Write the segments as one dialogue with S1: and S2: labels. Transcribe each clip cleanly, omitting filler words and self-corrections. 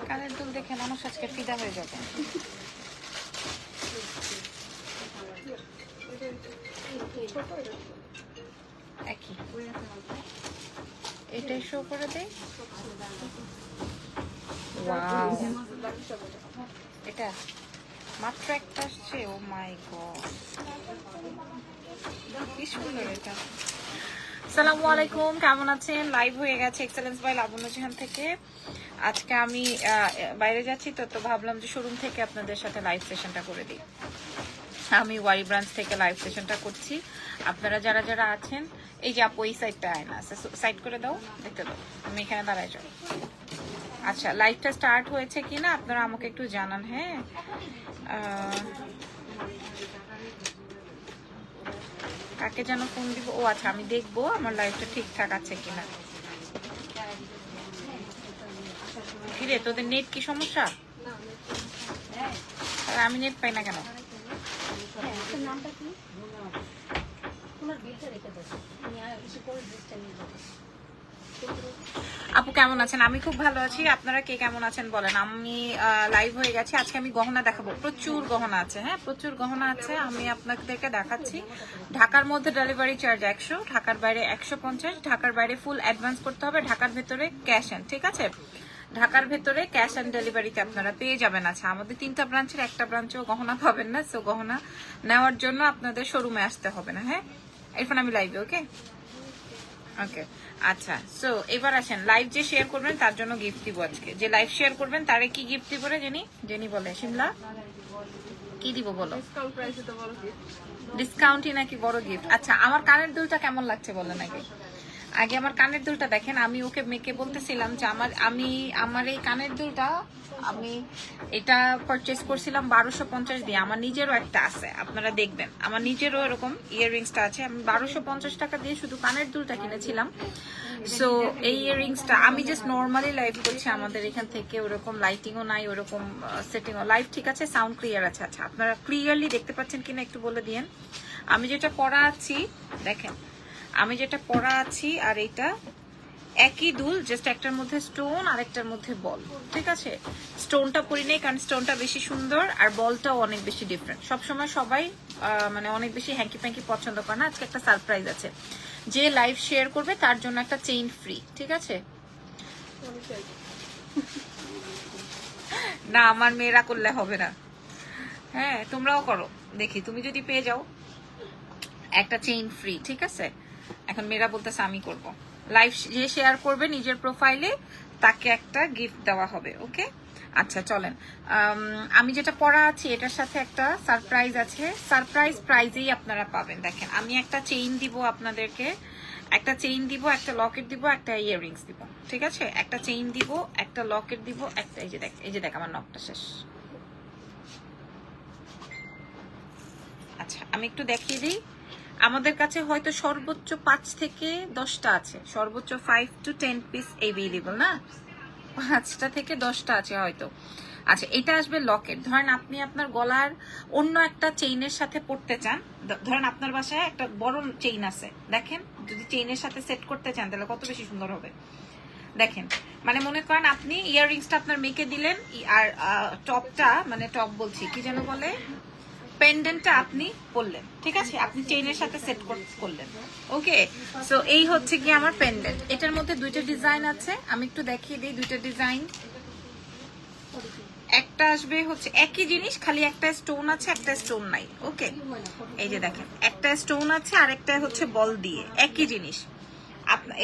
S1: কানের দুল দেখে মানুষ আজকে ফিদা হয়ে যাবে। একই এটাই শো করে দেয়। ওয়াও, এটা মাত্র একটা আসছে। ও মাই গড, কি সুন্দর এটা। আসসালামু আলাইকুম, কেমন আছেন? লাইভ হয়ে গেছে এক্সেলেন্স বাই লাবণ্য জাহান থেকে। আজকে আমি বাইরে যাচ্ছি তো ভাবলাম যে শোরুম থেকে আপনাদের সাথে লাইভ সেশনটা করে দিই। আমি ওয়ারি ব্রাঞ্চ থেকে লাইভ সেশনটা করছি। আপনারা যারা যারা আছেন, এই যে আপু এই সাইডটা আয়না আছে, সাইড করে দাও, দেখতে দাও, আমি এখানে দাঁড়ায় যাও। আচ্ছা, লাইভটা স্টার্ট হয়েছে কিনা আপনারা আমাকে একটু জানান। হ্যাঁ, কাকে যেন ফোন দিব? ও আচ্ছা, আমি দেখবো আমার লাইভটা ঠিকঠাক আছে কিনা। কিরে, তোদের নেট কি সমস্যা? আমি নেট পাই না কেন? আপু কেমন আছেন? আমি খুব ভালো আছি। আপনারা কে কেমন আছেন বলেন। আমি লাইভ হয়ে গেছি। আজকে আমি গহনা দেখাবো, প্রচুর গহনা আছে। হ্যাঁ, প্রচুর গহনা আছে, আমি আপনাদেরকে দেখাচ্ছি। ঢাকার মধ্যে ডেলিভারি চার্জ 100, ঢাকার বাইরে 150। ঢাকার বাইরে ফুল অ্যাডভান্স করতে হবে, ঢাকার ভেতরে ক্যাশ অ্যান্ড, ঠিক আছে? ঢাকার ভেতরে ক্যাশ অ্যান্ড ডেলিভারিতে আপনারা পেয়ে যাবেন। আচ্ছা, আমাদের 3টা ব্রাঞ্চের একটা ব্রাঞ্চেও গহনা পাবেন না, সো গহনা নেওয়ার জন্য আপনাদের শোরুমে আসতে হবে না। হ্যাঁ, এখন আমি লাইভে। ওকে ওকে, আচ্ছা। সো এবার আসেন, লাইভ যে শেয়ার করবেন তার জন্য গিফট দিব আজকে। যে লাইভ শেয়ার করবেন তারে কি গিফট দিব রে জেনি বলে? শিমলা কি দিব বলো? ডিসকাউন্টই নাকি বড় গিফট? আচ্ছা, আমার কানের দুলটা কেমন লাগছে বলেন আগে আমার কানের দুলটা দেখেন। আমি ওকে মেয়েকে বলতেছিলাম যে আমার এই কানের দুলটা আমি এটা পারচেস করছিলাম 1250 দিয়ে। আমার নিজেরও একটা আছে, আপনারা দেখবেন। আমার নিজেরও এরকম ইয়াররিংসটা আছে। আমি 1250 টাকা দিয়ে শুধু কানের দুলটা কিনেছিলাম। সো এই ইয়াররিংসটা আমি জাস্ট নর্মালি লাইভ করছি। আমাদের এখান থেকে ওরকম লাইটিংও নাই, ওরকম সেটিংও। লাইভ ঠিক আছে, সাউন্ড ক্লিয়ার আছে। আচ্ছা, আপনারা ক্লিয়ারলি দেখতে পাচ্ছেন কিনা একটু বলে দিয়েন। আমি যেটা পরা আছি দেখেন, আমি যেটা পরা আছি আর এইটা একই দুল, জাস্ট একটার মধ্যে স্টোন আর একটার মধ্যে বল, ঠিক আছে? স্টোনটা পরি নেই কারণ স্টোনটা বেশি সুন্দর আর বলটাও অনেক বেশি ডিফারেন্ট। সবসময় সবাই মানে অনেক বেশি হ্যাঙ্কি প্যাঙ্কি পছন্দ করে না। আজকে একটা সারপ্রাইজ আছে, যে লাইভ শেয়ার করবে তার জন্য একটা চেইন ফ্রি, ঠিক আছে? না, আমার মেয়েরা করলে হবে না। হ্যাঁ, তোমরাও করো দেখি, তুমি যদি পেয়ে যাও একটা চেইন ফ্রি, ঠিক আছে? এখন মেয়েরা বলতেছে আমি করব। লাইভ যে শেয়ার করবে নিজের প্রোফাইলে তাকে একটা গিফট দেওয়া হবে। ওকে, আচ্ছা চলেন। আমি যেটা পরা আছি এটার সাথে একটা সারপ্রাইজ আছে। সারপ্রাইজ প্রাইজেই আপনারা পাবেন। দেখেন, আমি একটা চেইন দিব আপনাদেরকে, একটা চেইন দিব, একটা লকেট দিব, একটা ইয়াররিংস দিব, ঠিক আছে? একটা চেইন দিব, একটা লকেট দিব, একটা এই যে দেখ আমার নকটা শেষ। আচ্ছা, আমি একটু দেখিয়ে দিই। আমাদের কাছে হয়তো সর্বোচ্চ 5 থেকে 10টা আছে, সর্বোচ্চ 5 to 10 পিস এভেলেবল, না 5টা থেকে 10টা আছে হয়তো। আচ্ছা, এটা আসবে লকেট। ধরেন আপনি আপনার গলার অন্য একটা চেইনের সাথে পড়তে চান, ধরেন আপনার বাসায় একটা বড় চেইন আছে, দেখেন যদি চেইনের সাথে সেট করতে চান তাহলে কত বেশি সুন্দর হবে। দেখেন, মানে মনে করেন আপনি ইয়াররিংসটা আপনার মেয়েকে দিলেন আর টপটা, মানে টপ বলছি কি যেন বলে, পেন্ডেন্টটা আপনি পরলেন, ঠিক আছে? আপনি চেইনের সাথে সেট করলেন। ওকে, সো এই হচ্ছে কি আমার পেন্ডেন্ট। এটার মধ্যে 2টা ডিজাইন আছে, আমি একটু দেখিয়ে দিই 2টা ডিজাইন। একটা আসবে হচ্ছে একই জিনিস, খালি একটা স্টোন আছে একটা স্টোন নাই। ওকে, এই যে দেখেন, একটা স্টোন আছে আর একটা হচ্ছে বল দিয়ে, একই জিনিস।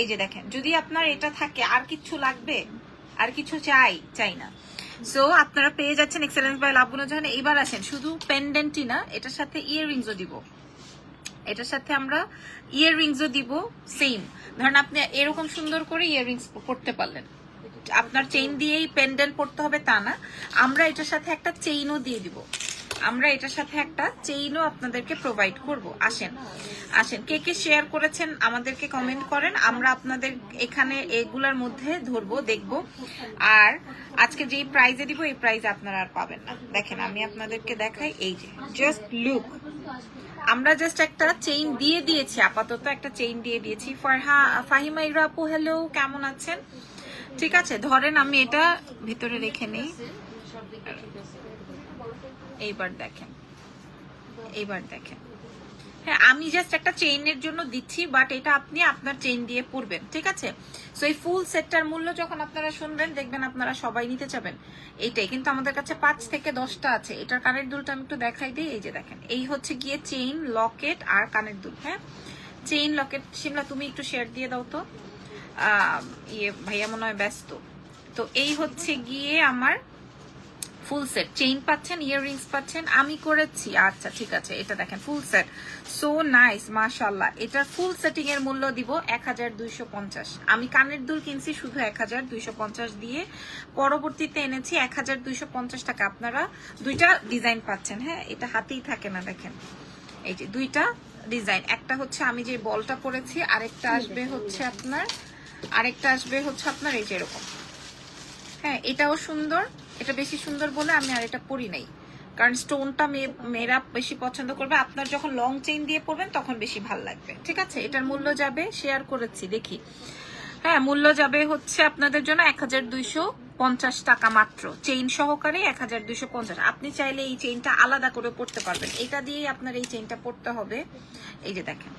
S1: এই যে দেখেন, যদি আপনার এটা থাকে আর কিছু লাগবে, আর কিছু চাই না। সো আপনারা পেয়ে যাচ্ছেন এক্সেলেন্স বাই লাবণ্য জাহান। এবার আসেন, শুধু পেন্ডেন্টই না, এটার সাথে ইয়াররিংসও দিব। এটার সাথে আমরা ইয়াররিংসও দিব সেম। ধরেন আপনি এরকম সুন্দর করে ইয়াররিংস পড়তে পারলেন, আপনার চেইন দিয়েই পেন্ডেন্ট পড়তে হবে তা না, আমরা এটার সাথে একটা চেইনও দিয়ে দিব। আমরা এটার সাথে একটা চেইনও আপনাদেরকে প্রোভাইড করব। আসেন কে কে শেয়ার করেছেন আমাদেরকে কমেন্ট করেন, আমরা আপনাদের এখানে এগুলার মধ্যে ধরবো, দেখবো। আর আজকে যেই প্রাইজে দিব এই প্রাইজে আপনারা আর পাবেন না। দেখেন, আমি আপনাদেরকে দেখাই, এই যে জাস্ট লুক, আমরা জাস্ট একটা চেইন দিয়ে দিয়েছি, আপাতত একটা চেইন দিয়ে দিয়েছি। ফাহিমা ইরা আপু, হ্যালো, কেমন আছেন? ঠিক আছে, ধরেন আমি এটা ভিতরে রেখে নিই। এইবার দেখেন, এইবার দেখেন, হ্যাঁ আমি জাস্ট একটা চেইনের জন্য দিচ্ছি, বাট এটা আপনি আপনার চেইন দিয়ে পরবেন, ঠিক আছে। সো এই ফুল সেটটার মূল্য যখন আপনারা শুনবেন দেখবেন আপনারা সবাই নিতে চাবেন। এইটাই কিন্তু আমাদের কাছে 5 থেকে 10টা আছে। এটার কানের দুলটা আমি একটু দেখাই দিই। এই যে দেখেন, এই হচ্ছে গিয়ে চেইন, লকেট আর কানের দুল। হ্যাঁ, চেইন, লকেট। শিমলা তুমি একটু শেয়ার দিয়ে দাও তো, ইয়ে ভাইয়া মনে হয় ব্যস্ত। তো এই হচ্ছে গিয়ে আমার ফুল সেট। চেইন পাচ্ছেন, ইয়াররিংস পাচ্ছেন, আমি করেছি। আচ্ছা ঠিক আছে, এটা দেখেন ফুল সেট, সো নাইস মাশাআল্লাহ। এটার ফুল সেটিং এর মূল্য দিব 1250। আমি কানের দুল কিনছি শুধু 1250 দিয়ে, পরবর্তীতে এনেছি 1250 টাকা। আপনারা দুইটা ডিজাইন পাচ্ছেন। হ্যাঁ, এটা হাতেই থাকে না, দেখেন এই যে দুইটা ডিজাইন, একটা হচ্ছে আমি যে বলটা পরেছি, আরেকটা আসবে হচ্ছে আপনার এই যে এরকম। হ্যাঁ, এটাও সুন্দর, এটা বেশি সুন্দর বলে আমি আর এটা পরি নাই, কারণ স্টোনটা মেয়েরা বেশি পছন্দ করবে। আপনার যখন লং চেইন দিয়ে পরবেন তখন বেশি ভাল লাগবে, ঠিক আছে। এটার মূল্য যাবে, শেয়ার করেছি দেখি, হ্যাঁ মূল্য যাবে হচ্ছে আপনাদের জন্য 1250 টাকা মাত্র, চেইন সহকারে 1250। আপনি চাইলে এই চেইনটা আলাদা করে পড়তে পারবেন, এটা দিয়েই আপনার এই চেইনটা পড়তে হবে। এই যে দেখেন,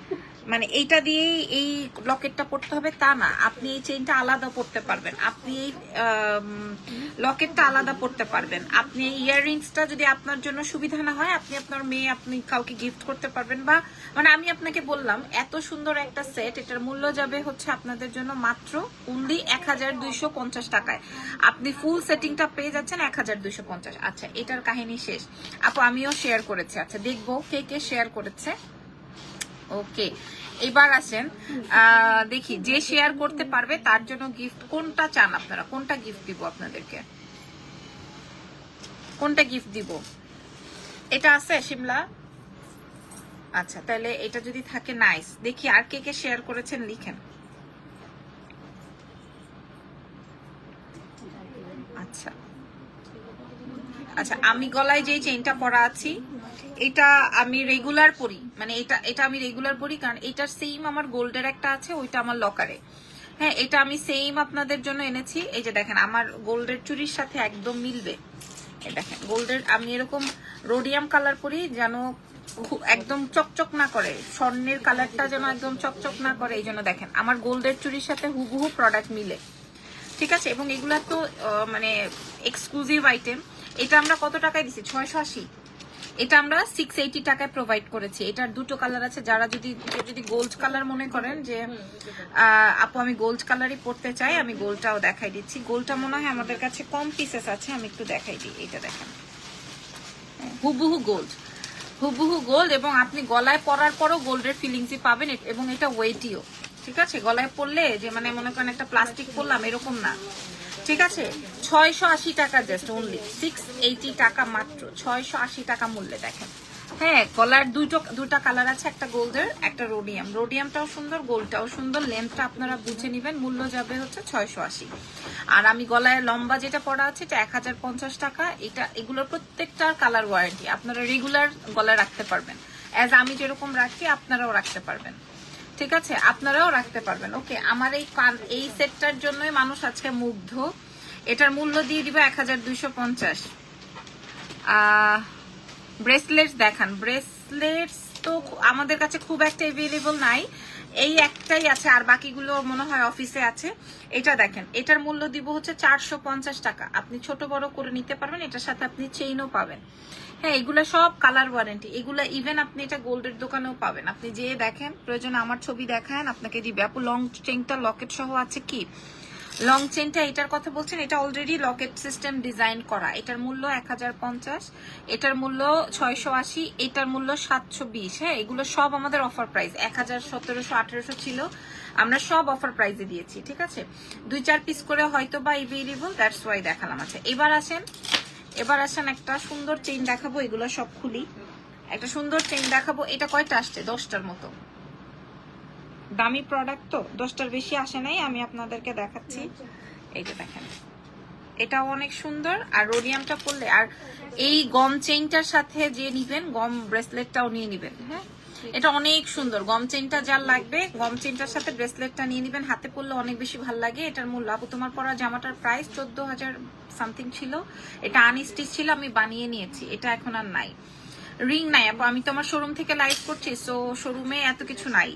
S1: মানে এইটা দিয়েই এই লকেটটা পড়তে হবে তা না, আপনি এই চেইনটা আলাদা পড়তে পারবেন, আপনি এই লকেটটা আলাদা পড়তে পারবেন, আপনি এই ইয়াররিংসটা যদি আপনার জন্য সুবিধা না হয় আপনি আপনার মেয়ে, আপনি কাউকে গিফট করতে পারবেন। বা মানে আমি আপনাকে বললাম এত সুন্দর একটা সেট, এটার মূল্য যাবে হচ্ছে আপনাদের জন্য মাত্র অনলি 1250 টাকায়। আপনি ফুল সেটিংটা পেয়ে যাচ্ছেন 1250। আচ্ছা, এটার কাহিনী শেষ আপু, আমিও শেয়ার করেছি। আচ্ছা দেখবো কে কে শেয়ার করেছে। ওকে, এবার আসেন দেখি যে শেয়ার করতে পারবে তার জন্য গিফট কোনটা চান আপনারা, কোনটা গিফট দিব আপনাদেরকে, কোনটা গিফট দিব? এটা আছে শিমলা? আচ্ছা তাহলে এটা যদি থাকে নাইস। দেখি আর কে কে শেয়ার করেছেন লিখেন। আচ্ছা আচ্ছা, আমি গলায় যে চেইনটা পরা আছি এটা আমি রেগুলার পরি, মানে এটা আমি রেগুলার পরি, কারণ এটার সেম আমার গোল্ডের একটা আছে, ওইটা আমার লকারে। হ্যাঁ, এটা আমি সেম আপনাদের জন্য এনেছি। এই যে দেখেন, আমার গোল্ডের চুড়ির সাথে একদম মিলবে। এই দেখেন, গোল্ডের আমি এরকম রোডিয়াম কালার পরি, যেন একদম চকচক না করে, স্বর্ণের কালারটা যেন একদম চকচক না করে। এই জন্য দেখেন আমার গোল্ডের চুড়ির সাথে হুবহু প্রোডাক্ট মিলে, ঠিক আছে। এবং এগুলা তো মানে এক্সক্লুসিভ আইটেম। এটা আমরা কত টাকায় দিচ্ছি? 680। এটা আমরা 680 টাকায় প্রোভাইড করেছি। এটার দুটো কালার আছে, যারা যদি গোল্ড কালার মনে করেন যে আপু আমি গোল্ড কালারই পরতে চাই, আমি গোল্ডটাও দেখাই দিচ্ছি। গোল্ডটা মনে হয় আমাদের কাছে কম পিসেস আছে, আমি একটু দেখাই দিই। এটা দেখেন, হুবহু গোল্ড, হুবহু গোল্ড। এবং আপনি গলায় পরার পরও গোল্ডের ফিলিংসই পাবেন, এবং এটা ওয়েটিও, ঠিক আছে। গলায় পরলে যে মানে মনে করেন একটা প্লাস্টিক পরলাম এরকম না, ঠিক আছে। 680 টাকা, জাস্ট অনলি 680 টাকা মাত্র, 680 টাকা মূল্যে। দেখেন, হ্যাঁ গলার দুটা কালার আছে, একটা গোল্ডের একটা রোডিয়াম। রোডিয়ামটাও সুন্দর, গোল্ডটাও সুন্দর। লেন্থটা আপনারা বুঝে নেবেন। মূল্য যাবে হচ্ছে 680। আর আমি গলায় লম্বা যেটা পরা আছে এটা 1050 টাকা। এগুলোর প্রত্যেকটার কালার ওয়ারেন্টি, আপনারা রেগুলার গলায় রাখতে পারবেন। অ্যাজ আমি যেরকম রাখি আপনারাও রাখতে পারবেন, ঠিক আছে, আপনারাও রাখতে পারবেন। ওকে, আমার এই সেটটার জন্যই মানুষ আজকে মুগ্ধ। এটার মূল্য দিয়ে দিব 1250। ব্রেসলেটস দেখান। ব্রেসলেটস তো আমাদের কাছে খুব একটা অ্যাভেলেবল নাই, এই একটাই আছে, আর বাকিগুলো মনে হয় অফিসে আছে। এটা দেখেন, এটার মূল্য দিব হচ্ছে 450 টাকা। আপনি ছোট বড় করে নিতে পারবেন, এটার সাথে আপনি চেইনও পাবেন। হ্যাঁ, এগুলো সব কালার ওয়ারেন্টি। এগুলো ইভেন আপনি এটা গোল্ডের দোকানেও পাবেন। আপনি যে দেখেন, প্রয়োজন আমার ছবি দেখান, আপনাকে দিবে। আপু লং চেইনটা লকেট সহ আছে কি? লং চেইনটা এটার কথা বলছেন, এটা অলরেডি লকেট সিস্টেম ডিজাইন করা। এটার মূল্য 1050, এটার মূল্য 680, এটার মূল্য 720। হ্যাঁ, এগুলো সব আমাদের অফার প্রাইস। 1000, 1700, 1800 ছিল, আমরা সব অফার প্রাইসে দিয়েছি, ঠিক আছে। 2-4 পিস করে হয়তো বা এভেলেবল, দ্যাটস ওয়াই দেখালাম। আছে এবার আসেন একটা সুন্দর চেইন দেখাবো। এগুলো সব খুলি, একটা সুন্দর চেইন দেখাবো। এটা কয়টা আসছে? 10টার মতো। দামি প্রোডাক্ট তো 10টার বেশি আসে নাই, আমি আপনাদেরকে দেখাচ্ছি। এই যে দেখেন, এটাও অনেক সুন্দর। আর রোডিয়ামটা পরলে, আর এই গম চেইনটার সাথে যে নিবেন, গম ব্রেসলেটটাও নিয়ে নিবেন। হ্যাঁ, এটা অনেক সুন্দর। গম চেনটা যার লাগবে, গম চেনটার সাথে ব্রেসলেটটা নিয়ে নেবেন, হাতে পরলে অনেক বেশি ভালো লাগে। এটার মূল্য আপু তোমার পরা জামাটার প্রাইস 14,000 সামথিং ছিল, এটা আনস্টিচ ছিল, আমি বানিয়ে নিয়েছি, এটা এখন আর নাই। রিং নাই আপু, আমি তো আমার শোরুম থেকে লাইভ করছি, সো শোরুমে এত কিছু নাই,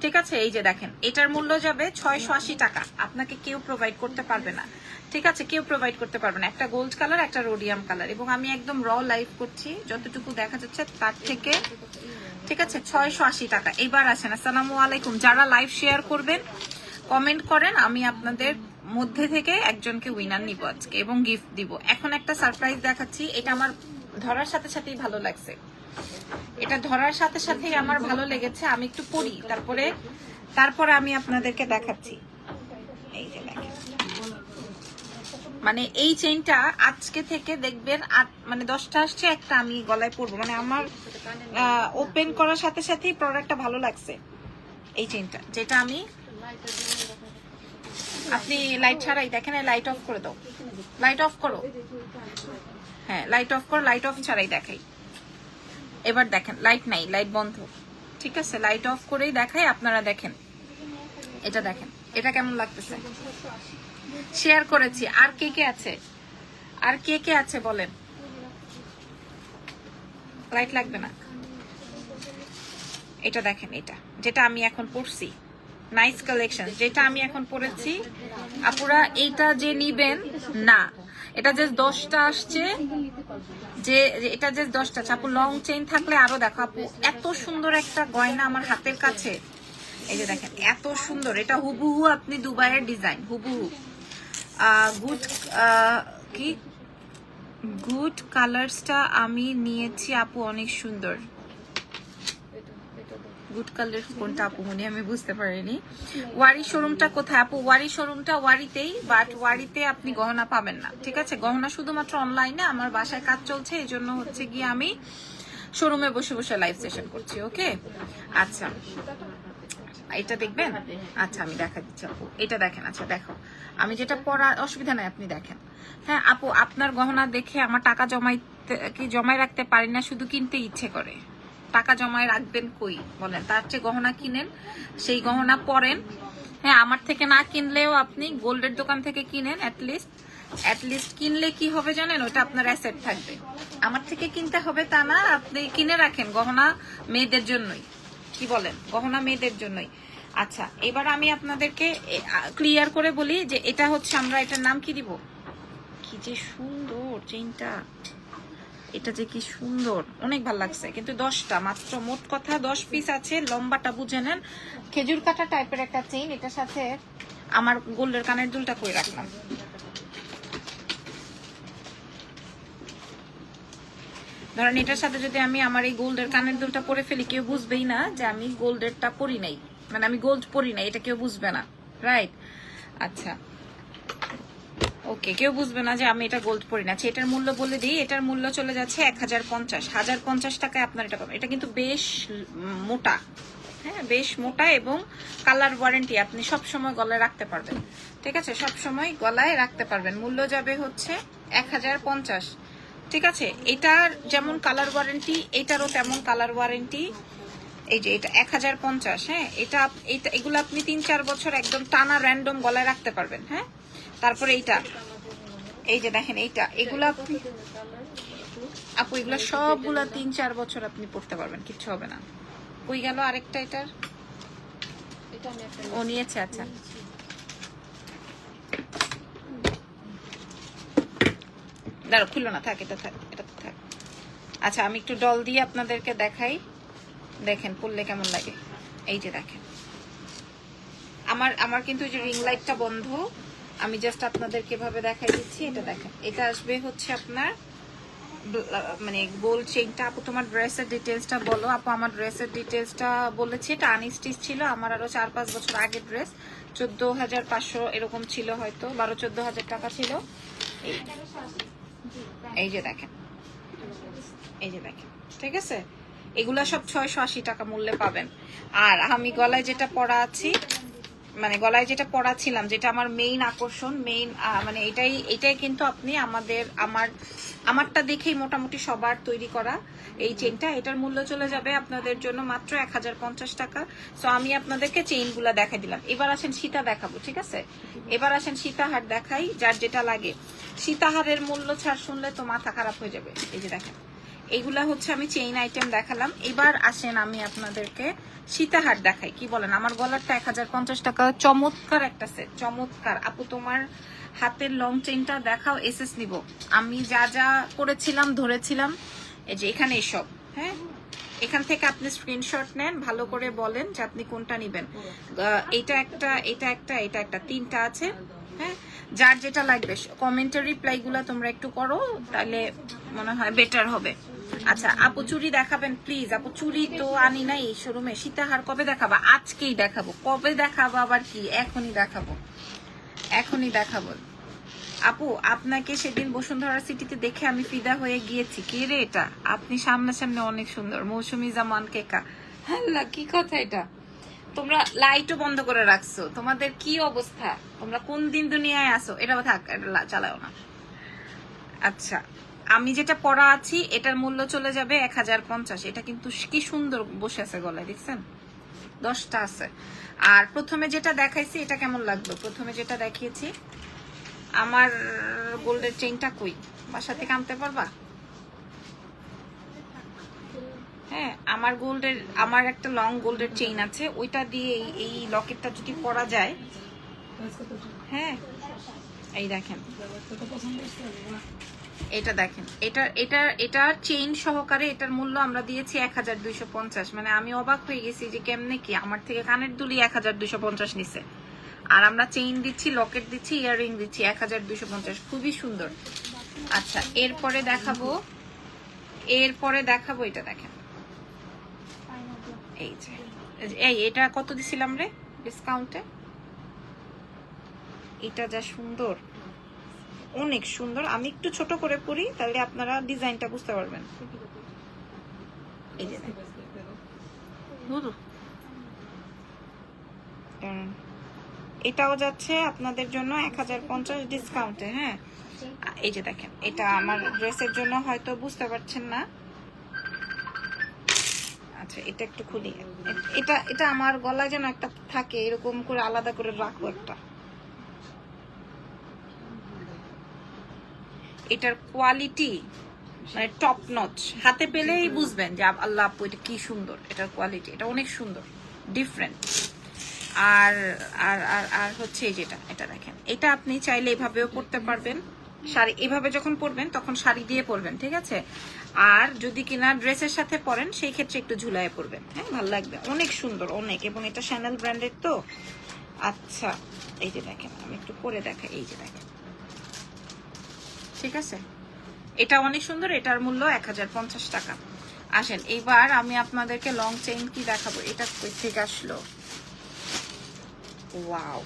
S1: ঠিক আছে। এই যে দেখেন, এটার মূল্য যাবে 680 টাকা, আপনাকে কেউ প্রোভাইড করতে পারবে না, ঠিক আছে, কেউ প্রোভাইড করতে পারবে না। একটা গোল্ড কালার, একটা রোডিয়াম কালার, এবং আমি একদম র লাইভ করছি, যতটুকু দেখা যাচ্ছে তার থেকে, ঠিক আছে। 680 টাকা। এবার আসেন, আসসালামু আলাইকুম। যারা লাইভ শেয়ার করবেন, কমেন্ট করেন, আমি আপনাদের মধ্যে থেকে একজনকে উইনার নিব আজকে এবং গিফট দিব। এখন একটা সারপ্রাইজ দেখাচ্ছি, এটা আমার ধরার সাথে সাথেই ভালো লাগছে, এটা ধরার সাথে সাথেই আমার ভালো লেগেছে। আমি একটু পড়ি, তারপরে আমি আপনাদেরকে দেখাচ্ছি। এই যে দেখেন, মানে এই চেইনটা আজকে থেকে দেখবেন মানে 10টা আসছে, একটা আমি গলায় পরবো, মানে আমার ওপেন করার সাথে সাথেই প্রোডাক্টটা ভালো লাগছে। এই চেইনটা যেটা আমি, আপনি লাইট ছাড়াই দেখেন, লাইট অফ করে দাও, লাইট অফ করো, হ্যাঁ লাইট অফ করো, লাইট অফ ছাড়াই দেখাই। এবার দেখেন, লাইট নাই, লাইট বন্ধ, ঠিক আছে, লাইট অফ করেই দেখাই, আপনারা দেখেন। এটা দেখেন, এটা কেমন লাগতেছে, শেয়ার করেছি। আর কে কে আছে, আর কে কে আছে বলেন। লাইট লাগবে না। এটা দেখেন, এটা যেটা আমি এখন পরছি, নাইস কালেকশন, যেটা আমি এখন পরেছি আপুরা, এইটা যে নিবেন না, এটা যে 10টা আসছে, যে এটা যে 10টা আপু, লং চেইন থাকলে আরো দেখো আপু, এত সুন্দর একটা গয়না আমার হাতের কাছে। এই যে দেখেন, এত সুন্দর, এটা হুবহু আপনি দুবাইয়ের ডিজাইন, হুবহু। গুড কি গুড কালারসটা আমি নিয়েছি আপু, অনেক সুন্দর। গুড কালার কোনটা আপু, মনে আমি বুঝতে পারিনি। ওয়ারি শোরুমটা কোথায় আপু? ওয়ারি শোরুমটা ওয়ারিতেই, বাট ওয়ারিতে আপনি গহনা পাবেন না, ঠিক আছে। গহনা শুধুমাত্র অনলাইনে, আমার বাসায় কাজ চলছে, এই জন্য হচ্ছে গিয়ে আমি শোরুমে বসে বসে লাইভ সেশন করছি। ওকে, আচ্ছা এটা দেখবেন, আচ্ছা আমি দেখা দিচ্ছি আপু, এটা দেখেন। আচ্ছা দেখো, আমি যেটা পরা, অসুবিধা নাই, আপনি দেখেন। হ্যাঁ আপু, আপনার গহনা দেখে আমার টাকা জমাই রাখতে পারি না, শুধু কিনতে ইচ্ছে করে। টাকা জমায় রাখবেন কই বলেন, তার চেয়ে গহনা কিনেন, সেই গহনা পরেন। হ্যাঁ, আমার থেকে না কিনলেও আপনি গোল্ডের দোকান থেকে কিনেন, অ্যাটলিস্ট কিনলে কি হবে জানেন, ওটা আপনার অ্যাসেট থাকবে। আমার থেকে কিনতে হবে তা না, আপনি কিনে রাখেন, গহনা মেয়েদের জন্যই, কি বলেন, গহনা মেয়েদের জন্যই। আচ্ছা, এবার আমি আপনাদেরকে ক্লিয়ার করে বলি যে এটা হচ্ছে, আমরা এটার নাম কি দিব, কি যে সুন্দর চেইনটা, এটা যে কি সুন্দর, অনেক ভালো লাগছে। কিন্তু 10টা মাত্র, মোট কথা 10 পিস আছে। লম্বাটা বুঝে নেন, খেজুর কাটা টাইপের একটা চেইন, এটার সাথে আমার গোল্ডের কানের দুলটা করে রাখলাম। ধরেন এটার সাথে যদি আমি আমার এই গোল্ডের কানের দুলটা পরে ফেলি, কেউ বুঝবেই না যে আমি গোল্ডেরটা পরি নাই, মানে আমি গোল্ড পরি নাই, এটা কেউ বুঝবে না, রাইট। আচ্ছা ওকে, কেউ বুঝবে না যে আমি এটা গোল্ড পরি না। এটার মূল্য বলে দিই, এটার মূল্য চলে যাচ্ছে 1050 টাকায় আপনার এটা পাবেন। এটা কিন্তু বেশ মোটা, হ্যাঁ বেশ মোটা, এবং কালার ওয়ারেন্টি, আপনি সব সময় গলায় রাখতে পারবেন, ঠিক আছে, সব সময় গলায় রাখতে পারবেন। মূল্য যাবে হচ্ছে 1050, ঠিক আছে। এটার যেমন কালার ওয়ারেন্টি, এটারও তেমন কালার ওয়ারেন্টি। এই যে এটা 1050, হ্যাঁ, এগুলো আপনি 3-4 বছর একদম টানা র্যান্ডম গলায় রাখতে পারবেন। হ্যাঁ, তারপরে এইটা, এই যে দেখেন, এগুলো আপু এগুলো সবগুলা 3-4 বছর আপনি পড়তে পারবেন, কিচ্ছু হবে না। কই গেল আরেকটা, এটার ও নিয়েছে, আচ্ছা দাঁড়ো, খুললো না, থাক, এটা থাক, এটা থাক। আচ্ছা, আমি একটু ডল দিয়ে আপনাদেরকে দেখাই, দেখেন পড়লে কেমন লাগে। এই যে দেখেন, আমার কিন্তু এই যে রিং লাইটটা বন্ধ, আমি জাস্ট আপনাদেরকে এভাবে দেখাই দিচ্ছি। এটা দেখেন, এটা আসবে হচ্ছে আপনার মানে গোল্ড চেইনটা। আপু তোমার ড্রেসের ডিটেলসটা বলো। আপু আমার ড্রেসের ডিটেলসটা বলেছি, এটা আনস্টিচ ছিল, আমার আরো 4-5 বছর আগের ড্রেস, 14,500 এরকম ছিল, হয়তো 12-14,000 টাকা ছিল। এই যে দেখেন, এই যে দেখেন, ঠিক আছে, এগুলা সব 680 টাকা মূল্যে পাবেন। আর আমি গলায় যেটা পরা আছি, মানে গলায় যেটা পরাছিলাম, যেটা আমার মেইন আকর্ষণ, মেইন মানে এটাই কিন্তু আপনি আমারটা দেখেই মোটামুটি সবার তৈরি করা এই চেইনটা। এটার মূল্য চলে যাবে আপনাদের জন্য মাত্র 1050 টাকা। সো আমি আপনাদেরকে চেইনগুলা দেখাই দিলাম। এবার আসেন সীতা দেখাবো, ঠিক আছে? এবার আসেন সীতাহার দেখাই, যার যেটা লাগে। সীতাহারের মূল্য ছাড় শুনলে তো মাথা খারাপ হয়ে যাবে। এই যে দেখেন, এইগুলা হচ্ছে আমি চেইন আইটেম দেখালাম। এবার আসেন আমি আপনাদেরকে সীতাহার দেখাই। কি বলেন? আমার গলারটা 1050 টাকা, চমৎকার একটা সেট, চমৎকার। আপু তোমার হাতের লং চেইনটা দেখাও, এসএস নিব। আমি যা যা করেছিলাম ধরেছিলাম, এই যে এখানে এসব, হ্যাঁ, এখান থেকে আপনি স্ক্রিনশট নেন, ভালো করে বলেন যে আপনি কোনটা নেবেন। এটা একটা, এটা একটা, এটা একটা, তিনটা আছে, হ্যাঁ। যার যেটা লাগবে কমেন্টের রিপ্লাইগুলো তোমরা একটু করো, তাহলে মনে হয় বেটার হবে। আচ্ছা আপু চুড়ি দেখাবেন প্লিজ। আপু চুড়ি তো আনি নাই এই শোরুমে। সীতাহার কবে দেখাবো? আজকেই দেখাবো। কবে দেখাবো আবার কি? এখনই দেখাবো, এখনই দেখাবো। আপু আপনাকে সেদিন বসুন্ধরা সিটিতে দেখে আমি ফিদা হয়ে গিয়েছি। কে রে এটা? আপনি সামনাসামনি অনেক সুন্দর। মৌসুমী জামান কেকা। হ্যাঁ, কি কথা এটা? তোমরা লাইটও বন্ধ করে রাখছো, তোমাদের কি অবস্থা? তোমরা কোন দিন দুনিয়ায় আসো? এটা থাক, এটা চালাও না। আচ্ছা, আমি যেটা পরা আছি এটার মূল্য চলে যাবে 1050। এটা কিন্তু কি সুন্দর বসে আছে গলায়, দেখছেন? 10টা আছে। আর প্রথমে যেটা দেখাইছি এটা কেমন লাগলো? প্রথমে যেটা দেখিয়েছি, আমার গোল্ডের চেইনটা কই? বাসা থেকে আনতে পারবা? হ্যাঁ, আমার একটা লং গোল্ডের চেইন আছে, ওইটা দিয়ে এই লকেটটা যদি পরা যায়, হ্যাঁ, এই দেখেন, এটা দেখেন, এটা চেইন সহকারে এটার মূল্য আমরা দিয়েছি 1250। মানে আমি অবাক হয়ে গেছি যে কেমনে কি আমার থেকে কানের দুলি 1250 নিছে, আর আমরা চেইন দিচ্ছি, লকেট দিচ্ছি, ইয়াররিং দিচ্ছি 1250। খুবই সুন্দর। আচ্ছা এরপরে দেখাবো এটা দেখেন, এই যে এটা কত দিছিলাম রে ডিসকাউন্টে? এটা যা সুন্দর, অনেক সুন্দর। আমি একটু ছোট করে পরি, তাহলে আপনারা ডিজাইনটা বুঝতে পারবেন। এই যে এটাও যাচ্ছে আপনাদের জন্য 1050 ডিসকাউন্টে। হ্যাঁ, এই যে দেখেন, এটা আমার ড্রেসের জন্য হয়তো বুঝতে পারছেন না। আচ্ছা এটা একটু খুলি। এটা আমার গলায় যেন একটা থাকে, এরকম করে আলাদা করে রাখবো একটা। এটার কোয়ালিটি মানে টপ নচ, হাতে পেলেই বুঝবেন যে আল্লাহ আপু এটা কি সুন্দর। এটার কোয়ালিটি, এটা অনেক সুন্দর, ডিফারেন্ট। আর আর আর আর হচ্ছে এই যেটা, এটা দেখেন, এটা আপনি চাইলে এভাবেও পরতে পারবেন। শাড়ি এভাবে যখন পরবেন তখন শাড়ি দিয়ে পরবেন, ঠিক আছে? আর যদি কিনা ড্রেসের সাথে পরেন সেই ক্ষেত্রে একটু ঝুলায় পরবেন। হ্যাঁ, ভালো লাগবে, অনেক সুন্দর, অনেক। এবং এটা শ্যানেল ব্র্যান্ডের তো। আচ্ছা এই যে দেখেন, আমি একটু পরে দেখাই। এই যে দেখেন, ঠিক আছে, এটা অনেক সুন্দর। এটার মূল্য 1050 টাকা। আসেন এবার আমি আপনাদেরকে লং চেইন কি দেখাবো। এটা কই থেকে আসলো? ওয়াও,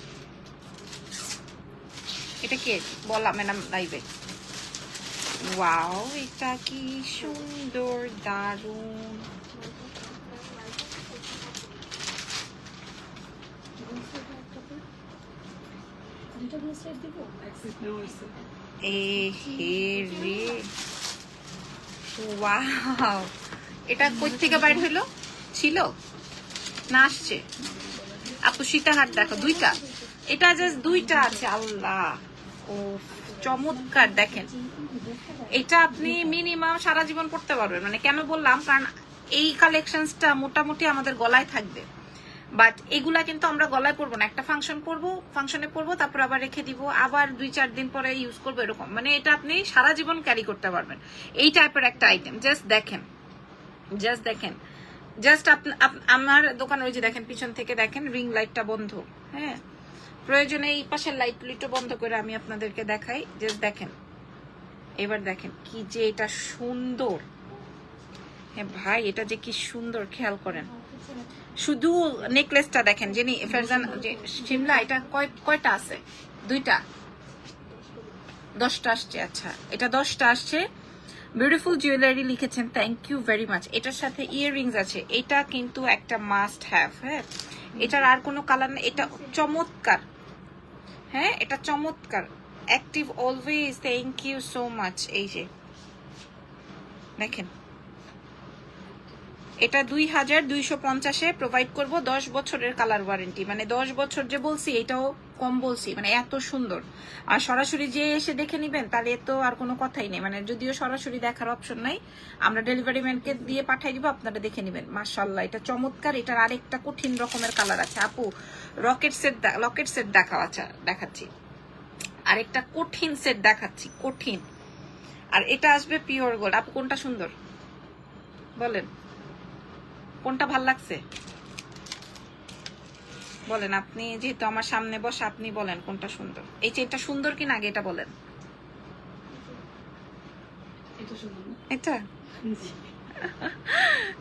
S1: এটা কে বলা ম্যাডাম লাইভে? ওয়াও, এটা কি সুন্দর, দারুণ। ওয়াও, এটা কই থেকে বাইর হইলো? ছিল না আসছে? আপু সীতাহার দেখো, দুইটা, এটা জাস্ট দুইটা আছে। আল্লাহ, ও চমৎকার। দেখেন, এটা আপনি মিনিমাম সারা জীবন পড়তে পারবেন। মানে কেন বললাম, কারণ এই কালেকশনসটা মোটামুটি আমাদের গলায় থাকবে, বাট এগুলা কিন্তু আমরা গলায় পরবো না। একটা ফাংশনে পরবো, তারপর আবার রেখে দিব, আবার 2-4 দিন পরে ইউজ করবো, এরকম। মানে এটা আপনি সারা জীবন ক্যারি করতে পারবেন, এই টাইপের একটা আইটেম। জাস্ট দেখেন, জাস্ট আমার দোকান, ওই যে দেখেন পিছন থেকে দেখেন রিং লাইটটা বন্ধ। হ্যাঁ, প্রয়োজনে এই পাশের লাইটগুলিটা বন্ধ করে আমি আপনাদেরকে দেখাই। জাস্ট দেখেন, এবার দেখেন কি যে এটা সুন্দর। হ্যাঁ ভাই, এটা যে কি সুন্দর, খেয়াল করেন। শুধু নেকলেসটা দেখেন, যিনি ফেরজান শিমলা, এটা কয়টা আছে? দুইটা, 10টা আসছে। আচ্ছা, এটা 10টা আসছে। বিউটিফুল জুয়েলারি লিখেছেন, থ্যাংক ইউ ভেরি মাচ। এটার সাথে ইয়াররিংস আছে, এটা কিন্তু একটা মাস্ট হ্যাভ। হ্যাঁ, এটার আর কোনো কালার নেই, এটা চমৎকার। হ্যাঁ এটা চমৎকার, active always, thank you so much. এই যে দেখেন, এটা 2250-এ প্রোভাইড করব, 10 বছরের কালার ওয়ারেন্টি। মানে 10 বছর যে বলছি এটাও কম বলছি, মানে এত সুন্দর। আর সরাসরি যে এসে দেখে নিবেন তাহলে তো আর কোনো কথাই নেই, মানে যদিও সরাসরি দেখার অপশন নাই, আমরা ডেলিভারি ম্যানকে দিয়ে পাঠিয়ে দিব, আপনারা দেখে নেবেন। মাশাআল্লাহ এটা চমৎকার। এটার আরেকটা কঠিন রকমের কালার আছে আপু, লকেট সেট দেখাও। আচ্ছা দেখাচ্ছি, আরেকটা কঠিন সেট দেখাচ্ছি, কঠিন। আর এটা আসবে পিওর গোল্ড। আপু কোনটা সুন্দর বলেন, কোনটা ভাল লাগছে বলেন? আপনি যেহেতু আমার সামনে বসে, আপনি বলেন কোনটা সুন্দর। এই চেনটা সুন্দর কিনা আগে এটা বলেন। এটা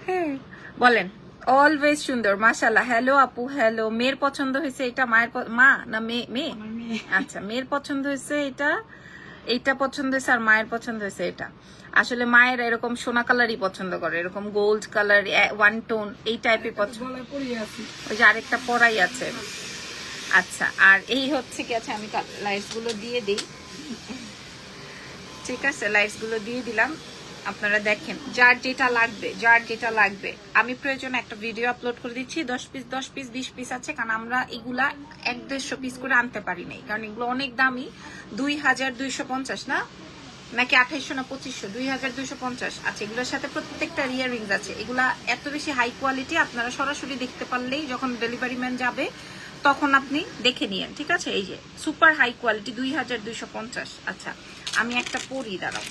S1: হ্যাঁ বলেন, অলওয়েজ সুন্দর মাশাআল্লাহ। হ্যালো আপু, হ্যালো। মেয়ের পছন্দ হয়েছে এটা, মায়ের মা না মেয়ে? আচ্ছা মেয়ের পছন্দ হয়েছে এটা, এইটা পছন্দ হয়েছে, আর মায়ের পছন্দ হয়েছে এটা। আসলে মায়ের এরকম সোনা কালারই পছন্দ করে, এরকম গোল্ড কালার, ওয়ান টোন এই টাইপের পছন্দ। ওই যে আরেকটা পরাই আছে। আচ্ছা আর এই হচ্ছে কি, আচ্ছা আমি লাইটস গুলো দিয়ে দিই, ঠিক আছে লাইটস গুলো দিয়ে দিলাম। আপনারা দেখেন যার যেটা লাগবে, আমি প্রয়োজনে একটা ভিডিও আপলোড করে দিচ্ছি। 10 পিস 20 পিস আছে, কারণ আমরা এগুলা 150 পিস করে আনতে পারি নাই, কারণ এগুলো অনেক দামি। 2250 না নাকি 2800 না 2500, 2250। আচ্ছা এগুলোর সাথে প্রত্যেকটা ইয়াররিংস আছে। এগুলা এত বেশি হাই কোয়ালিটি, আপনারা সরাসরি দেখতে পারলেই যখন ডেলিভারি ম্যান যাবে তখন আপনি দেখে নিয়েন, ঠিক আছে? এই যে সুপার হাই কোয়ালিটি 2250। আচ্ছা আমি একটা পরি, দাঁড়াও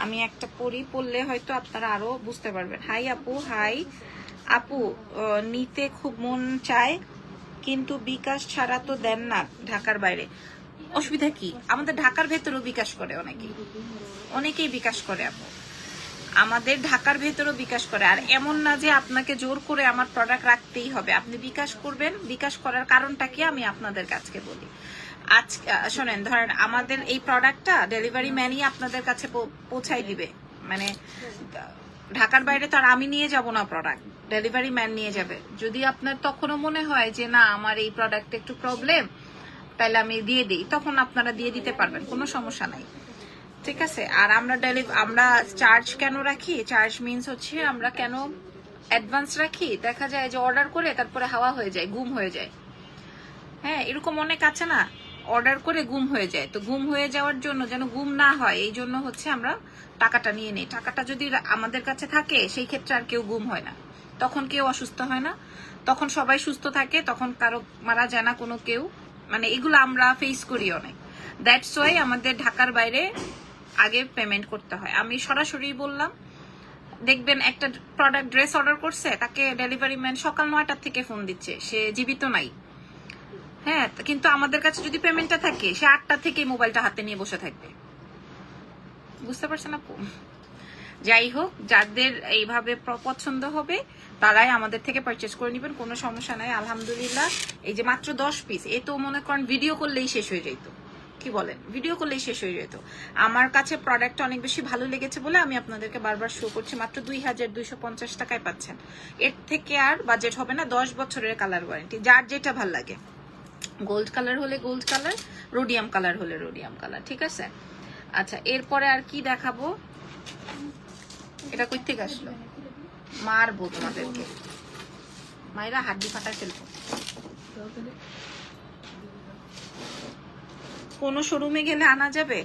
S1: আমি একটা পরি, পড়লে হয়তো আপনারা আরো বুঝতে পারবেন। হাই আপু, হাই আপু, নিতে খুব মন চায় কিন্তু বিকাশ ছাড়া তো দেন না ঢাকার বাইরে। অসুবিধা কি? আমাদের ঢাকার ভেতরেও বিকাশ করে অনেকেই বিকাশ করে আপু, আমাদের ঢাকার ভেতরেও বিকাশ করে। আর এমন না যে আপনাকে জোর করে আমার প্রোডাক্ট রাখতেই হবে, আপনি বিকাশ করবেন। বিকাশ করার কারণটা কি আমি আপনাদের কাছে বলি। আজ শোনেন, ধরেন আমাদের এই প্রোডাক্টটা ডেলিভারি ম্যানই আপনাদের কাছে পৌঁছাই দিবে, মানে ঢাকার বাইরে তো আর আমি নিয়ে যাব না, প্রোডাক্ট ডেলিভারি ম্যান নিয়ে যাবে। যদি আপনার তখনও মনে হয় যে না আমার এই প্রোডাক্টে একটু প্রবলেম, তাহলে আমি দিয়ে দিই, তখন আপনারা দিয়ে দিতে পারবেন, কোনো সমস্যা নাই, ঠিক আছে? আর আমরা চার্জ কেন রাখি? চার্জ মিনস হচ্ছে আমরা কেন অ্যাডভান্স রাখি, দেখা যায় যে অর্ডার করে তারপরে হাওয়া হয়ে যায়, গুম হয়ে যায়। হ্যাঁ এরকম অনেক আছে না, অর্ডার করে গুম হয়ে যায়। তো গুম হয়ে যাওয়ার জন্য যেন গুম না হয়, এই জন্য হচ্ছে আমরা টাকাটা নিয়ে নিই। টাকাটা যদি আমাদের কাছে থাকে সেই ক্ষেত্রে আর কেউ গুম হয় না, তখন কেউ অসুস্থ হয় না, তখন সবাই সুস্থ থাকে, তখন কারো মারা যায় না কোনো কেউ। মানে এগুলো আমরা ফেস করি অনেক, দ্যাটস ওয়াই আমাদের ঢাকার বাইরে আগে পেমেন্ট করতে হয়। আমি সরাসরি বললাম, দেখবেন একটা প্রোডাক্ট ড্রেস অর্ডার করছে, তাকে ডেলিভারি ম্যান সকাল 9টার থেকে ফোন দিচ্ছে, সে জীবিত নাই। হ্যাঁ কিন্তু আমাদের কাছে যদি পেমেন্টটা থাকে, সে 8টা থেকে মোবাইলটা হাতে নিয়ে বসে থাকবে। বুঝতে পারছেন আপু? যাই হোক, যাদের এইভাবে পছন্দ হবে তারাই আমাদের থেকে পারচেজ করে নেবেন, কোনো সমস্যা নাই। আলহামদুলিল্লাহ এই যে মাত্র 10 পিস, এ তো মনে করেন ভিডিও করলেই শেষ হয়ে যেত। কি বলেন? ভিডিও করলেই শেষ হয়ে যেত। আমার কাছে প্রোডাক্টটা অনেক বেশি ভালো লেগেছে বলে আমি আপনাদেরকে বারবার শো করছি। মাত্র 2250 টাকায় পাচ্ছেন, এর থেকে আর বাজেট হবে না। 10 বছরের কালার ওয়ারেন্টি, যার যেটা ভাল লাগে। গোল্ড কালার হলে গোল্ড কালার, রোডিয়াম কালার হলে রোডিয়াম কালার, ঠিক আছে? আচ্ছা এরপরে আর কি দেখাবো? এটা কই থেকে আসলো? মারবো তোমাদেরকে, মায়েরা হাড্ডি ফাটায় ফেলবো। কোনো শোরুমে গেলে আনা যাবে?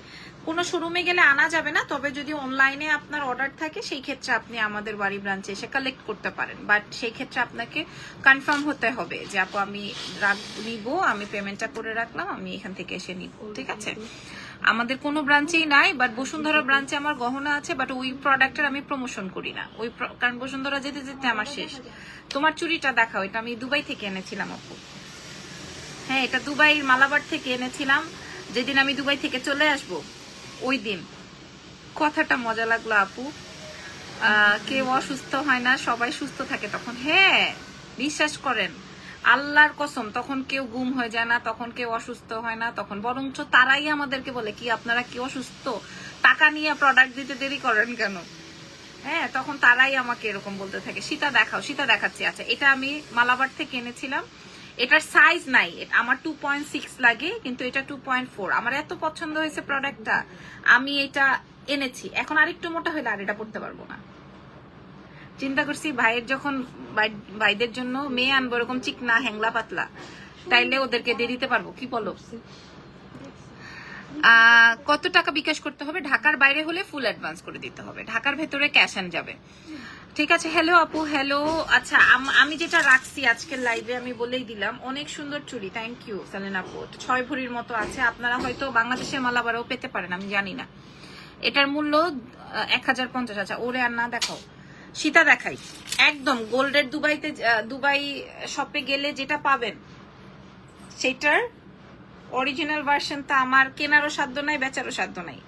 S1: কোনো শোরুমে গেলে আনা যাবে না, তবে যদি অনলাইনে আপনার অর্ডার থাকে সেই ক্ষেত্রে আপনি আমাদের বাড়ি ব্রাঞ্চে এসে কালেক্ট করতে পারেন। বাট সেই ক্ষেত্রে আপনাকে কনফার্ম হতে হবে যে আপু আমি নিব, আমি পেমেন্টটা করে রাখলাম, আমি এখান থেকে এসে নিব, ঠিক আছে? আমাদের কোনো ব্রাঞ্চেই নাই, বাট বসুন্ধরা ব্রাঞ্চে আমার গহনা আছে, বাট ওই প্রোডাক্টের আমি প্রমোশন করি না, কারণ বসুন্ধরা যেতে যেতে আমার শেষ। তোমার চুড়িটা দেখাও, এটা আমি দুবাই থেকে এনেছিলাম আপু। হ্যাঁ এটা দুবাইয়ের মালাবার থেকে এনেছিলাম। যেদিন আমি দুবাই থেকে চলে আসব ওই দিন। কথাটা মজা লাগলো আপু, কেউ অসুস্থ হয় না, সবাই সুস্থ থাকে তখন। হ্যাঁ বিশ্বাস করেন, আল্লাহর কসম, তখন কেউ গুম হয়ে যায় না, তখন কেউ অসুস্থ হয় না, তখন বরঞ্চ তারাই আমাদেরকে বলে কি আপনারা কি অসুস্থ, টাকা নিয়ে প্রোডাক্ট দিতে দেরি করেন কেন? হ্যাঁ, তখন তারাই আমাকে এরকম বলতে থাকে, সীতা দেখাও, সীতা দেখাচ্ছি। আচ্ছা, এটা আমি মালাবার থেকে এনেছিলাম। এটার সাইজ নাই, আমার 2.6 লাগে, কিন্তু এটা 2.4। আমার এত পছন্দ হয়েছে প্রোডাক্টটা, আমি এটা এনেছি। এখন আরেকটু মোটা হলে আর এটা পড়তে পারবো না। চিন্তা করছি ভাইয়ের যখন ভাইদের জন্য মেয়ে আনবো এরকম চিকনা হ্যাংলা পাতলা, তাইলে ওদেরকে দিয়ে দিতে পারবো। কি বলো? কত টাকা বিকাশ করতে হবে? ঢাকার বাইরে হলে ফুল অ্যাডভান্স করে দিতে হবে, ঢাকার ভেতরে ক্যাশ অ্যান্ড যাবে। ঠিক আছে। হ্যালো আপু, হ্যালো। আচ্ছা, আমি যেটা রাখছি আজকের লাইভে আমি বলেই দিলাম, অনেক সুন্দর চুড়ি। থ্যাংক ইউ সালেনা আপু। 6 ভরির মতো আছে, আপনারা হয়তো বাংলাদেশের মালাবারও পেতে পারেন, আমি জানি না। এটার মূল্য 1050। আচ্ছা, ওরে আর না দেখাও, সীতা দেখাই। একদম গোল্ডের দুবাই শপে গেলে যেটা পাবেন সেটার অরিজিনাল ভার্সনটা আমার কেনারও সাধ্য নাই, বেচারও সাধ্য নাই।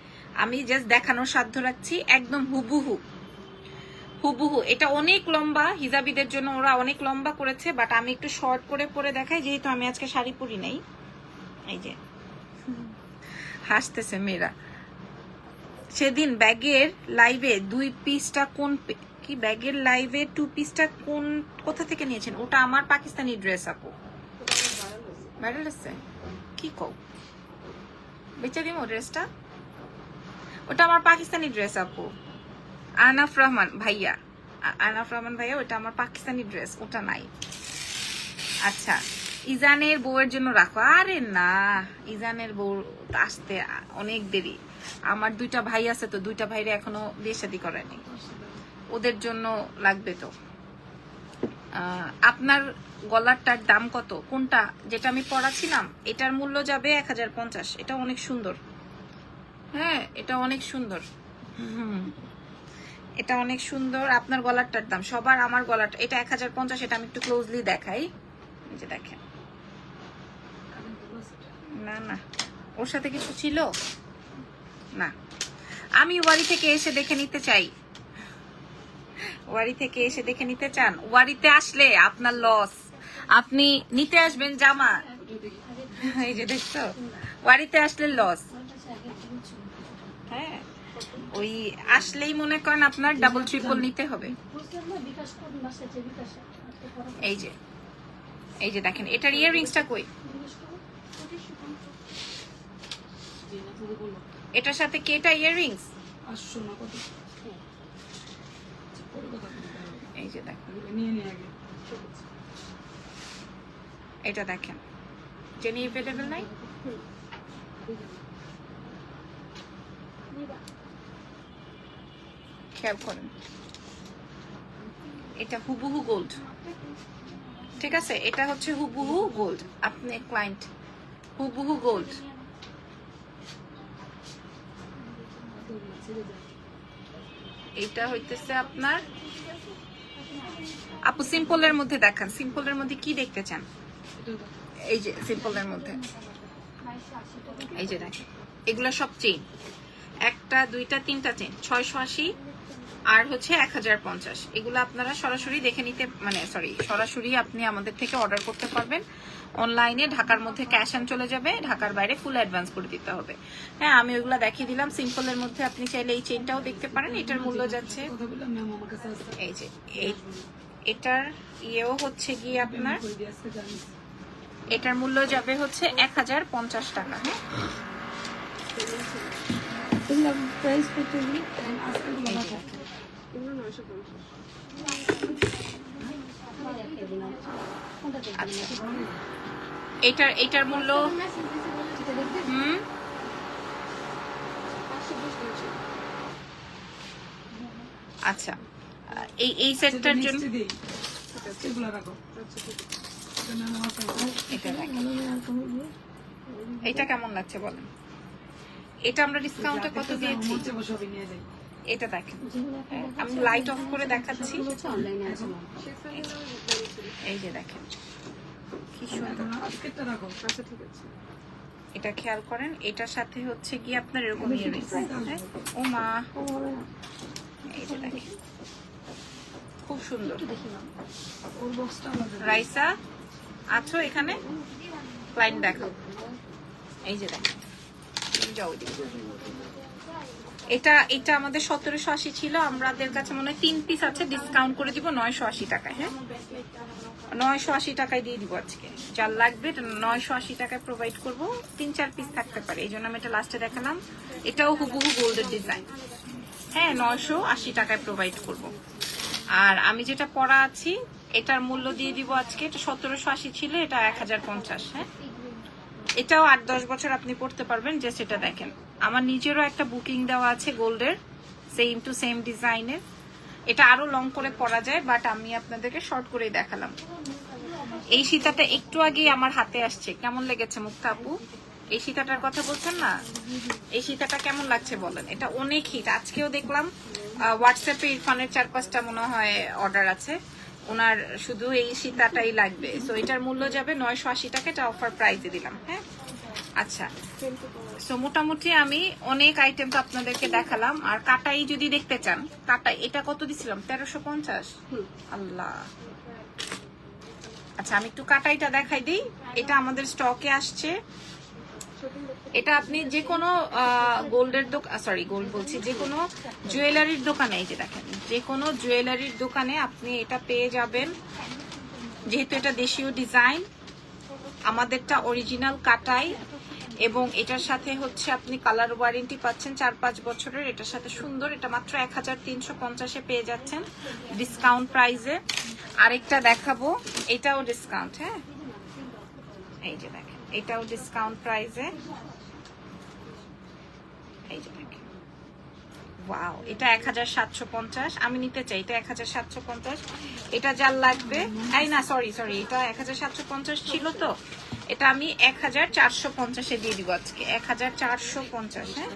S1: আমি জাস্ট দেখানোর সাধ্য রাখছি। একদম হুবহু হুবহু। এটা অনেক লম্বা, হিজাবিদের জন্য ওরা অনেক লম্বা করেছে, বাট আমি একটু শর্ট করে পরে দেখাই, যেহেতু আমি আজকে শাড়ি পরি নাই। এই যে হাসতেছে মেয়েরা। সেদিন ব্যাগের লাইভে 2 পিসটা কি ব্যাগের লাইভে 2 পিসটা কোথা থেকে নিয়েছেন? ওটা আমার পাকিস্তানি ড্রেস আপু। ভাইরাল আছে? কি কও, বেচে দিমো ড্রেসটা? ওটা আমার পাকিস্তানি ড্রেস আপু। আনাফ রহমান ভাইয়া, ওটা আমার পাকিস্তানি ড্রেস, ওটা নাই। আচ্ছা, ইজানের বউয়ের জন্য রাখো। আরে না, ইজানের বউ আসতে অনেক দেরি। আমার 2টা ভাই আছে, তো 2টা ভাইরে এখনো বিয়ে শাদী করেনি, ওদের জন্য লাগবে। তো আপনার গলারটার দাম কত? কোনটা? যেটা আমি পরাছিলাম, এটার মূল্য যাবে 1050। এটা অনেক সুন্দর। হ্যাঁ, এটা অনেক সুন্দর। এটা অনেক সুন্দর। আপনার গলারটার দাম সবার, আমার গলারটা এটা 1050। এটা আমি একটু ক্লোজলি দেখাই, এই যে দেখেন। না না, ওর সাথে কিছু ছিল না। আমি ওয়ারি থেকে এসে দেখে নিতে চাই। ওয়ারি থেকে এসে দেখে নিতে চান? ওয়ারিতে আসলে আপনার লস, আপনি নিতে আসবেন জামা। এই যে দেখছো, ওয়ারিতে আসলে লস। হ্যাঁ, ওই আসলেই মনে করেন আপনার ডাবল ট্রিপল নিতে হবে। এই যে দেখেন, এটার ইয়াররিংসটা কই? এটার সাথে কি এটা ইয়াররিংস? এই যে দেখেন, এটা দেখেন, জেনি অ্যাভেলেবল নাই। খেয়াল করেন, এটা হুবহু গোল্ড। ঠিক আছে, এটা হচ্ছে হুবহু গোল্ড। আপনি ক্লায়েন্ট, হুবহু গোল্ড। এটা হইতেছে আপনার আপু সিম্পলের মধ্যে দেখান। সিম্পলের মধ্যে কি দেখতে চান? এই যে সিম্পলের মধ্যে, এই যে দেখেন, এগুলো সব চেইন, 1টা 2টা 3টা চেইন, 680 আর হচ্ছে 1050। এগুলো আপনারা সরাসরি দেখে নিতে, মানে সরাসরি আপনি আমাদের থেকে অর্ডার করতে পারবেন অনলাইনে। ঢাকার মধ্যে ক্যাশ অ্যান্ড চলে যাবে, ঢাকার বাইরে ফুল অ্যাডভান্স করে দিতে হবে। হ্যাঁ, আমি ওইগুলো দেখিয়ে দিলাম। সিম্পলের মধ্যে আপনি চাইলে এই চেইনটাও দেখতে পারেন। এটার মূল্য যাচ্ছে, এই যে এটার ইয়েও হচ্ছে গিয়ে আপনার, এটার মূল্য যাবে হচ্ছে 1050 টাকা। হ্যাঁ, এটার মূল্য আচ্ছা, এই সেটটার জন্য এটা কেমন লাগছে বলেন? এটা আমরা ডিসকাউন্টে কত দিয়েছি? এটা দেখেন, আমি লাইট অফ করে দেখাচ্ছি। এই যে দেখেন কি সুন্দর, এটা খেয়াল করেন। এটার সাথে হচ্ছে কি আপনার এরকম ইয়াররিংস। ও মা, এই যে দেখেন খুব সুন্দর। রাইসা আছো এখানে? ক্লায়েন্ট দেখো, এই যে দেখেন যাও ওইদিকে। এটা আমাদের 1780 ছিল, আমাদের কাছে মনে হয় 3 পিস আছে, ডিসকাউন্ট করে দিব 980 টাকায়। হ্যাঁ 980 টাকায় দিয়ে দিব আজকে, যার লাগবে 980 টাকায় প্রোভাইড করব। 3-4 পিস থাকতে পারে, এই জন্য আমি এটা লাস্টে দেখালাম। এটাও হুবহু গোল্ডের ডিজাইন। হ্যাঁ 980 টাকায় প্রোভাইড করব। আর আমি যেটা পরা আছি এটার মূল্য দিয়ে দিব আজকে, এটা 1780 ছিল, এটা 1050। হ্যাঁ এটাও 8-10 বছর আপনি পড়তে পারবেন। জাস্ট এটা দেখেন, আমার নিজেরও একটা বুকিং দেওয়া আছে গোল্ডের, সেম টু সেম ডিজাইনের। এটা আরো লং করে পরা যায়, বাট আমি আপনাদেরকে শর্ট করেই দেখালাম। এই সীতাটা একটু আগেই আমার হাতে আসছে, কেমন লেগেছে মুক্তা আপু? এই সীতাটার কথা বলছেন না, এই সীতাটা কেমন লাগছে বলেন? এটা অনেক হিট। আজকেও দেখলাম হোয়াটসঅ্যাপে ইরফানের 4-5টা মনে হয় অর্ডার আছে, ওনার শুধু এই সীতাটাই লাগবে। সো এটার মূল্য যাবে 980 টাকা, এটা অফার প্রাইসে দিলাম। হ্যাঁ আচ্ছা, সো মোটামুটি আমি অনেক আইটেম তো আপনাদেরকে দেখালাম। আর কাটাই যদি দেখতে চান, কাটাই এটা কত দিছিলাম? 1350। আল্লাহ, আচ্ছা আমি একটু কাটাইটা দেখাই দিই। এটা আমাদের স্টকে আসছে। এটা আপনি যে কোনো গোল্ডের দোকান, সরি গোল্ড বলছি, যে কোনো জুয়েলারির দোকানে, এই যে দেখেন, যে কোনো জুয়েলারির দোকানে আপনি এটা পেয়ে যাবেন। যেহেতু এটা দেশীয় ডিজাইন, আমাদেরটা অরিজিনাল কাটাই, এবং এটার সাথে হচ্ছে আপনি কালার ওয়ারেন্টি পাচ্ছেন 4-5 বছরের। এটার সাথে সুন্দর, এটা মাত্র 1350-এ পেয়ে যাচ্ছেন ডিসকাউন্ট প্রাইসে। আরেকটা দেখাবো, এটাও ডিসকাউন্ট। হ্যাঁ এই যে দেখেন, এটাও ডিসকাউন্ট প্রাইসে। এই যে দেখেন, ওয়াও, এটা 1750। আমি নিতে চাই, এটা 1750। এটা যার লাগবে, এই না সরি, এটা 1750 ছিল, তো এটা আমি 1450-এ দিয়ে দিব আজকে। 1450। হ্যাঁ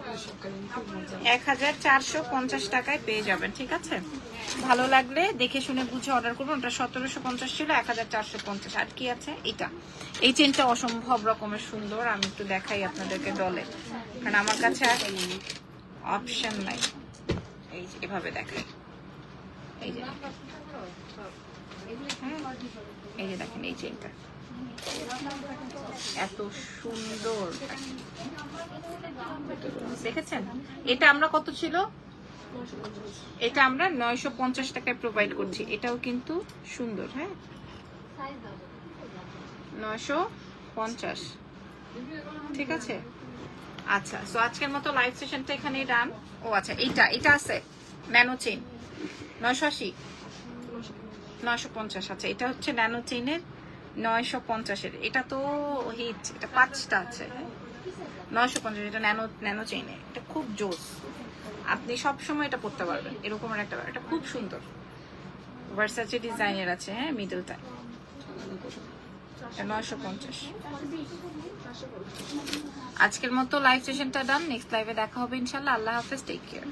S1: 1450 টাকায় পেয়ে যাবেন। ঠিক আছে, ভালো লাগলে দেখে শুনে বুঝে অর্ডার করবেন। ওটা 1750 ছিল, 1450। আর কি আছে? এটা, এই চেনটা অসম্ভব রকমের সুন্দর। আমি একটু দেখাই আপনাদেরকে ডলে, কারণ আমার কাছে অপশন নাই। এই যে এভাবে দেখাই, এই যে এই যে দেখেন, এই চেনটা এত সুন্দর, দেখেছেন? এটা আমরা কত ছিল? এটা আমরা 950 টাকায় প্রোভাইড করছি। এটাও কিন্তু সুন্দর। হ্যাঁ 950। ঠিক আছে, আচ্ছা। সো আজকের মতো লাইভ সেশনটা এখানেই ডান। ও আচ্ছা, এটা আছে ন্যানো চেইন 980, 950। আচ্ছা, এটা হচ্ছে ন্যানো চেইনের 950-এর। এটা তো হিট, এটা 5টা আছে। 950, এটা ন্যানো চেইনে, এটা খুব জোস। আপনি সব সময় এটা পড়তে পারবেন, এরকম একটা, এটা খুব সুন্দর ভার্সাচে ডিজাইনের আছে। হ্যাঁ মিডলটা 950। আজকের মতো লাইভ সেশনটা ডান। নেক্সট লাইভে দেখা হবে ইনশাল্লাহ। আল্লাহ হাফেজ, টেক কেয়ার।